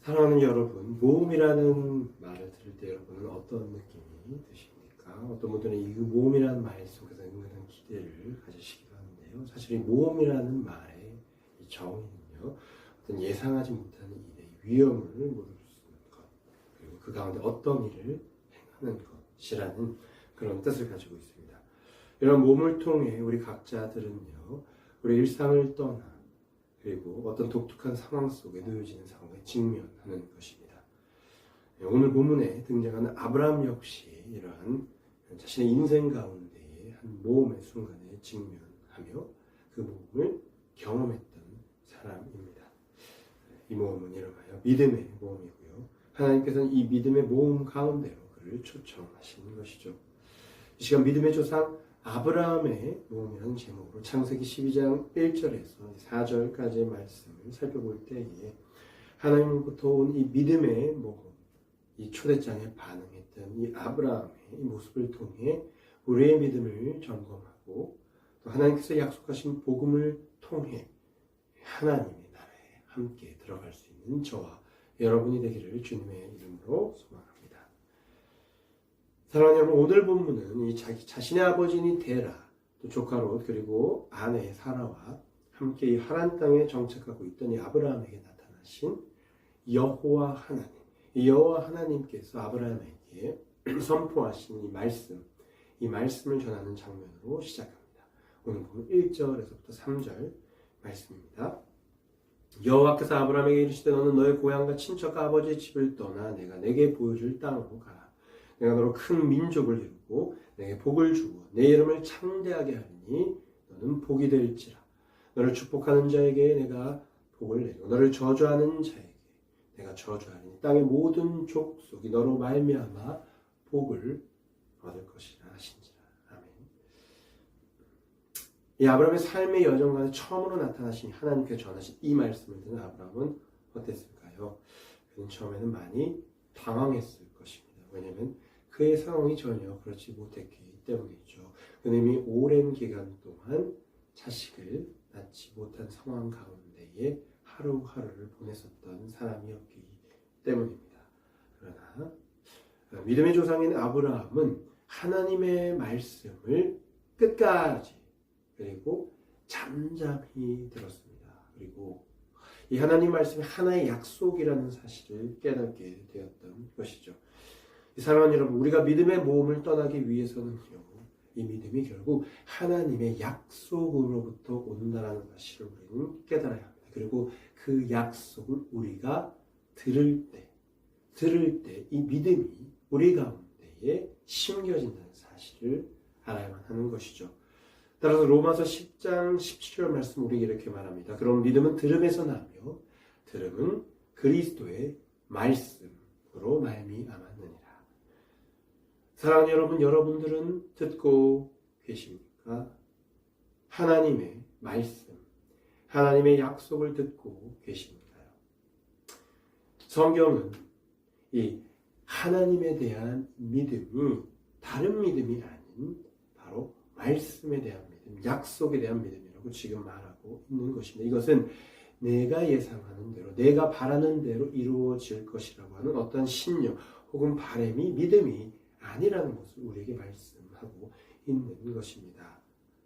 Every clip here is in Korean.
사랑하는 여러분, 모험이라는 말을 들을 때 여러분은 어떤 느낌이 드십니까? 어떤 분들은 이 모험이라는 말 속에서 은근한 기대를 가지시기도 하는데요. 사실 이 모험이라는 말의 이 정의는요, 어떤 예상하지 못하는 일의 위험을 무릅쓰는 것, 그리고 그 가운데 어떤 일을 행하는 것이라는 그런 뜻을 가지고 있습니다. 이런 모험을 통해 우리 각자들은요, 우리 일상을 떠나 그리고 어떤 독특한 상황 속에 놓여지는 상황에 직면하는 것입니다. 오늘 본문에 등장하는 아브라함 역시 이러한 자신의 인생 가운데의 한 모험의 순간에 직면하며 그 모험을 경험했던 사람입니다. 이 모험은 이름하여 믿음의 모험이고요. 하나님께서는 이 믿음의 모험 가운데로 그를 초청하시는 것이죠. 이 시간 믿음의 조상 아브라함의 모험이라는 제목으로 창세기 12장 1절에서 4절까지의 말씀을 살펴볼 때에 하나님으로부터 온 이 믿음의 모험, 이 초대장에 반응했던 이 아브라함의 이 모습을 통해 우리의 믿음을 점검하고 또 하나님께서 약속하신 복음을 통해 하나님의 나라에 함께 들어갈 수 있는 저와 여러분이 되기를 주님의 이름으로 소망합니다. 사랑하는 여러분, 오늘 본문은 이 자신의 아버지인 데라, 또 조카 롯, 그리고 아내 사라와 함께 이 하란 땅에 정착하고 있던 이 아브라함에게 나타나신 여호와 하나님, 이 여호와 하나님께서 아브라함에게 선포하신 이 말씀을 전하는 장면으로 시작합니다. 오늘 본문 1절에서부터 3절 말씀입니다. 여호와께서 아브라함에게 이르시되 너는 너의 고향과 친척과 아버지의 집을 떠나 내가 내게 보여줄 땅으로 가라. 내가 너로 큰 민족을 이루고 내게 복을 주고 내 이름을 창대하게 하리니 너는 복이 될지라. 너를 축복하는 자에게 내가 복을 내리고 너를 저주하는 자에게 내가 저주하리니 땅의 모든 족속이 너로 말미암아 복을 얻을 것이라 하신지라. 아멘. 이 아브라함의 삶의 여정 가운데 처음으로 나타나신 하나님께서 전하신 이 말씀을 듣는 아브라함은 어땠을까요? 그는 처음에는 많이 당황했을 것입니다. 왜냐하면 그의 상황이 전혀 그렇지 못했기 때문이죠. 그는 이미 오랜 기간 동안 자식을 낳지 못한 상황 가운데에 하루하루를 보냈었던 사람이었기 때문입니다. 그러나 믿음의 조상인 아브라함은 하나님의 말씀을 끝까지 그리고 잠잠히 들었습니다. 그리고 이 하나님 말씀이 하나의 약속이라는 사실을 깨닫게 되었던 것이죠. 사랑하는 여러분, 우리가 믿음의 모험을 떠나기 위해서는요, 이 믿음이 결국 하나님의 약속으로부터 온다는 사실을 우리는 깨달아야 합니다. 그리고 그 약속을 우리가 들을 때 이 믿음이 우리 가운데에 심겨진다는 사실을 알아야만 하는 것이죠. 따라서 로마서 10장 17절 말씀 우리에게 이렇게 말합니다. 그럼 믿음은 들음에서 나며 들음은 그리스도의 말씀으로 말미암았느니라. 사랑하는 여러분, 여러분들은 듣고 계십니까? 하나님의 말씀, 하나님의 약속을 듣고 계십니까요? 성경은 이 하나님에 대한 믿음이 다른 믿음이 아닌 바로 말씀에 대한 믿음, 약속에 대한 믿음이라고 지금 말하고 있는 것입니다. 이것은 내가 예상하는 대로, 내가 바라는 대로 이루어질 것이라고 하는 어떤 신념 혹은 바람이 믿음이 아니라는 것을 우리에게 말씀하고 있는 것입니다.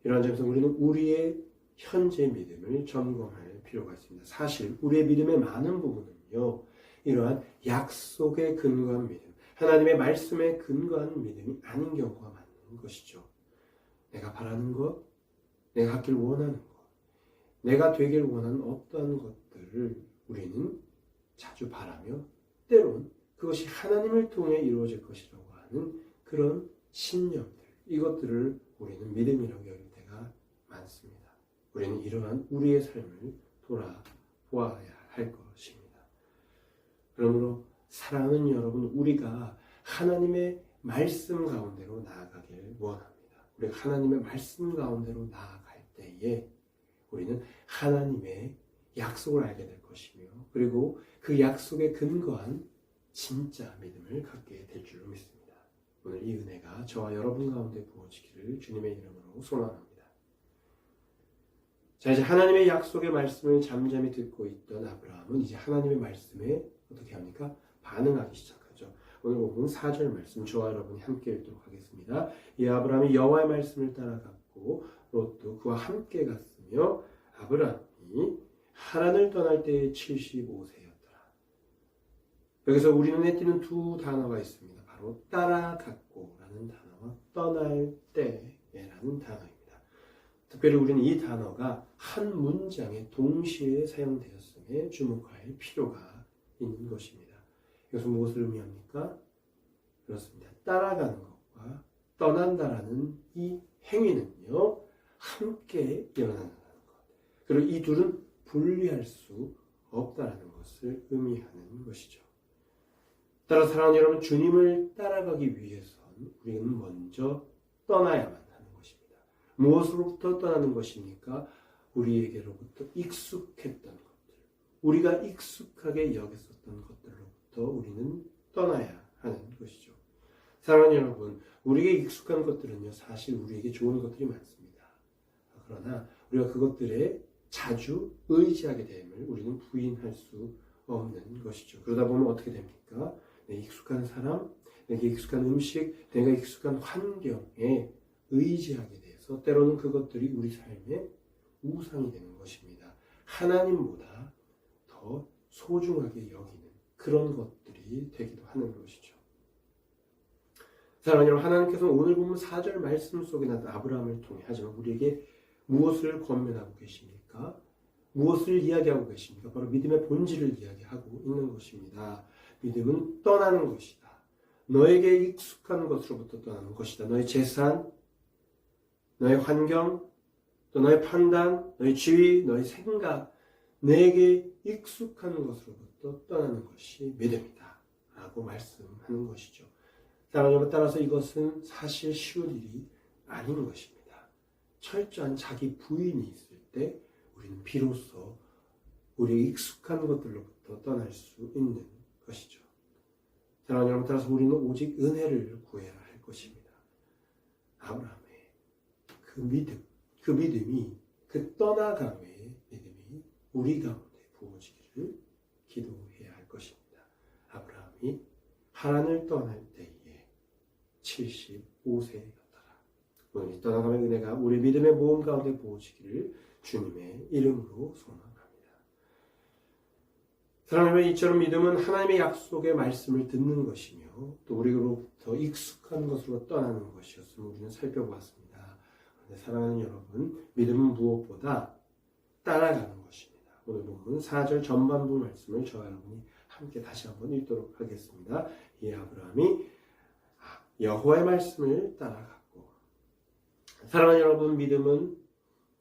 이러한 점에서 우리는 우리의 현재 믿음을 점검할 필요가 있습니다. 사실 우리의 믿음의 많은 부분은요, 이러한 약속에 근거한 믿음, 하나님의 말씀에 근거한 믿음이 아닌 경우가 많은 것이죠. 내가 바라는 것, 내가 갖길 원하는 것, 내가 되길 원하는 어떠한 것들을 우리는 자주 바라며 때론 그것이 하나님을 통해 이루어질 것이라고 하는 그런 신념들, 이것들을 우리는 믿음이라고 여길 때가 많습니다. 우리는 이러한 우리의 삶을 돌아보아야 할 것입니다. 그러므로 사랑하는 여러분, 우리가 하나님의 말씀 가운데로 나아가길 원합니다. 우리가 하나님의 말씀 가운데로 나아갈 때에 우리는 하나님의 약속을 알게 될 것이며, 그리고 그 약속에 근거한 진짜 믿음을 갖게 될 줄로 믿습니다. 오늘 이 은혜가 저와 여러분 가운데 부어지기를 주님의 이름으로 소망합니다. 자, 이제 하나님의 약속의 말씀을 잠잠히 듣고 있던 아브라함은 이제 하나님의 말씀에 어떻게 합니까? 반응하기 시작하죠. 오늘 본문 4절 말씀 저와 여러분이 함께 읽도록 하겠습니다. 이 아브라함이 여호와의 말씀을 따라갔고 롯도 그와 함께 갔으며 아브라함이 하란을 떠날 때에 75세였더라. 여기서 우리 눈에 띄는 두 단어가 있습니다. 바로 따라갔고라는 단어와 떠날 때라는 단어입니다. 특별히 우리는 이 단어가 한 문장에 동시에 사용되었음에 주목할 필요가 있는 것입니다. 이것은 무엇을 의미합니까? 그렇습니다. 따라가는 것과 떠난다라는 이 행위는요, 함께 일어난다는 것. 그리고 이 둘은 분리할 수 없다라는 것을 의미하는 것이죠. 따라 사랑하는 여러분, 주님을 따라가기 위해선 우리는 먼저 떠나야만 하는 것입니다. 무엇으로부터 떠나는 것입니까? 우리에게로부터 익숙했던 것들, 우리가 익숙하게 여겼었던 것들로부터 우리는 떠나야 하는 것이죠. 사랑하는 여러분, 우리에게 익숙한 것들은요, 사실 우리에게 좋은 것들이 많습니다. 그러나 우리가 그것들에 자주 의지하게 됨을 우리는 부인할 수 없는 것이죠. 그러다 보면 어떻게 됩니까? 내게 익숙한 사람, 내게 익숙한 음식, 내가 익숙한 환경에 의지하게 돼서 때로는 그것들이 우리 삶의 우상이 되는 것입니다. 하나님보다 더 소중하게 여기는 그런 것들이 되기도 하는 것이죠. 사랑하는 여러분, 하나님께서는 오늘 보면 4절 말씀 속에 나타난 아브라함을 통해 하지만 우리에게 무엇을 권면하고 계십니까? 무엇을 이야기하고 계십니까? 바로 믿음의 본질을 이야기하고 있는 것입니다. 믿음은 떠나는 것이다. 너에게 익숙한 것으로부터 떠나는 것이다. 너의 재산, 너의 환경, 또 너의 판단, 너의 지위, 너의 생각, 내게 익숙한 것으로부터 떠나는 것이 믿음이다. 라고 말씀하는 것이죠. 사랑하는 여러분, 따라서 이것은 사실 쉬운 일이 아닌 것입니다. 철저한 자기 부인이 있을 때 우리는 비로소 우리의 익숙한 것들로부터 떠날 수 있는 것이죠. 사랑하는 여러분, 따라서 우리는 오직 은혜를 구해야 할 것입니다. 아브라함의 그 믿음이, 그 떠나감의 믿음이 우리 가운데 부어지기를 기도해야 할 것입니다. 아브라함이 하란을 떠날 때에 75세였더라. 오늘 이 떠나감의 은혜가 우리 믿음의 모험 가운데 부어지기를 주님의 이름으로 소망합니다. 사랑하는 이처럼 믿음은 하나님의 약속의 말씀을 듣는 것이며 또 우리로부터 익숙한 것으로 떠나는 것이었음을 우리는 살펴보았습니다. 그런데 사랑하는 여러분, 믿음은 무엇보다 따라가는 것입니다. 오늘 본문 4절 전반부 말씀을 저와 여러분이 함께 다시 한번 읽도록 하겠습니다. 이 아브라함이 여호와의 말씀을 따라갔고, 사랑하는 여러분, 믿음은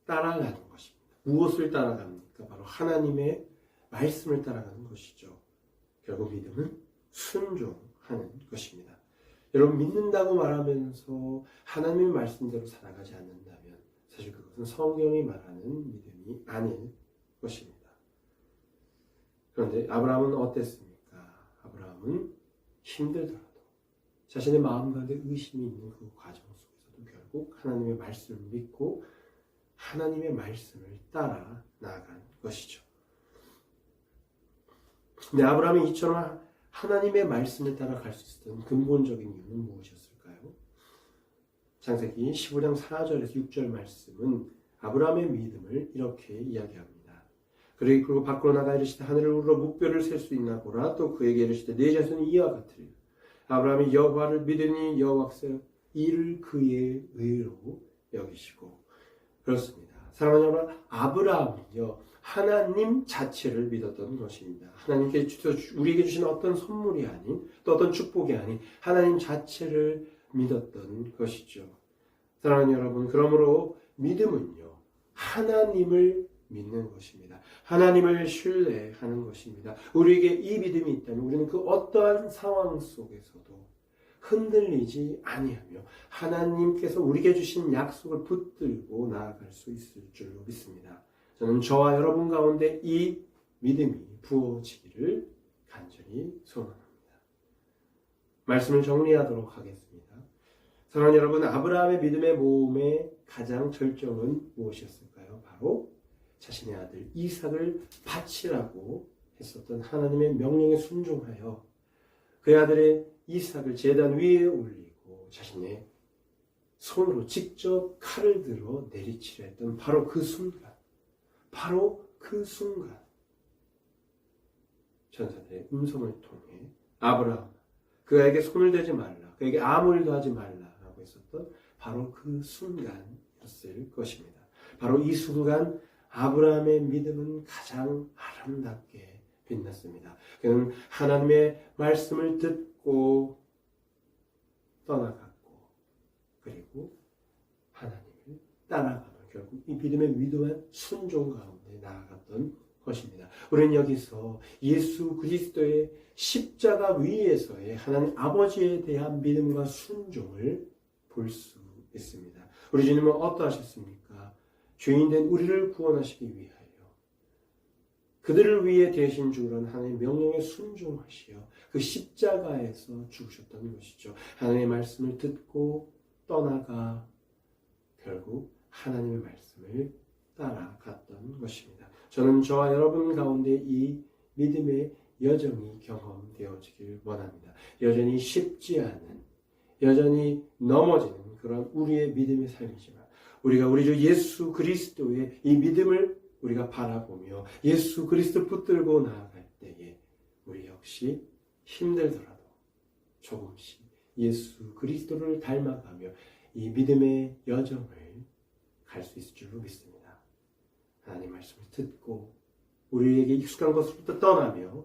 따라가는 것입니다. 무엇을 따라갑니까? 바로 하나님의 말씀을 따라가는 것이죠. 결국 믿음은 순종하는 것입니다. 여러분, 믿는다고 말하면서 하나님의 말씀대로 살아가지 않는다면 사실 그것은 성경이 말하는 믿음이 아닐 것입니다. 그런데 아브라함은 어땠습니까? 아브라함은 힘들더라도 자신의 마음 가운데 의심이 있는 그 과정 속에서도 결국 하나님의 말씀을 믿고 하나님의 말씀을 따라 나아간 것이죠. 근데 아브라함이 이처럼 하나님의 말씀을 따라갈 수 있었던 근본적인 이유는 무엇이었을까요? 창세기 15장 4절에서 6절 말씀은 아브라함의 믿음을 이렇게 이야기합니다. 그리고 밖으로 나가 이르시되 하늘을 우러러 묵뼈를 셀 수 있나 보라. 또 그에게 이르시되 내 자손이 이와 같으리라. 아브라함이 여호와를 믿으니 여호와께서 이를 그의 의로 여기시고. 그렇습니다. 사랑하는 여러분, 아브라함은요, 하나님 자체를 믿었던 것입니다. 하나님께서 우리에게 주신 어떤 선물이 아닌, 또 어떤 축복이 아닌 하나님 자체를 믿었던 것이죠. 사랑하는 여러분, 그러므로 믿음은요, 하나님을 믿는 것입니다. 하나님을 신뢰하는 것입니다. 우리에게 이 믿음이 있다면 우리는 그 어떠한 상황 속에서도 흔들리지 아니하며 하나님께서 우리에게 주신 약속을 붙들고 나아갈 수 있을 줄로 믿습니다. 저는 저와 여러분 가운데 이 믿음이 부어지기를 간절히 소망합니다. 말씀을 정리하도록 하겠습니다. 사랑하는 여러분, 아브라함의 믿음의 모험의 가장 절정은 무엇이었을까요? 바로 자신의 아들 이삭을 바치라고 했었던 하나님의 명령에 순종하여 그 아들의 이삭을 제단 위에 올리고 자신의 손으로 직접 칼을 들어 내리치려 했던 바로 그 순간, 천사들의 음성을 통해 아브라함, 그에게 손을 대지 말라, 그에게 아무 일도 하지 말라라고 했었던 바로 그 순간이었을 것입니다. 바로 이 순간 아브라함의 믿음은 가장 아름답게 빛났습니다. 그는 하나님의 말씀을 듣고 떠나갔고 그리고 하나님을 따라가는 결국 이 믿음의 위대한 순종 가운데 나아갔던 것입니다. 우리는 여기서 예수 그리스도의 십자가 위에서의 하나님 아버지에 대한 믿음과 순종을 볼 수 있습니다. 우리 주님은 어떠하셨습니까? 죄인된 우리를 구원하시기 위하여 그들을 위해 대신 죽으라는 하나님의 명령에 순종하시어 그 십자가에서 죽으셨던 것이죠. 하나님의 말씀을 듣고 떠나가 결국 하나님의 말씀을 따라갔던 것입니다. 저는 저와 여러분 가운데 이 믿음의 여정이 경험되어지길 원합니다. 여전히 쉽지 않은, 여전히 넘어지는 그런 우리의 믿음의 삶이지만 우리가 우리 주 예수 그리스도의 이 믿음을 우리가 바라보며 예수 그리스도 붙들고 나아갈 때에 우리 역시 힘들더라도 조금씩 예수 그리스도를 닮아가며 이 믿음의 여정을 갈 수 있을 줄로 믿습니다. 하나님 말씀을 듣고 우리에게 익숙한 것부터 떠나며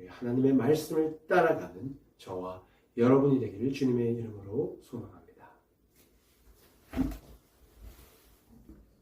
하나님의 말씀을 따라가는 저와 여러분이 되기를 주님의 이름으로 소망합니다.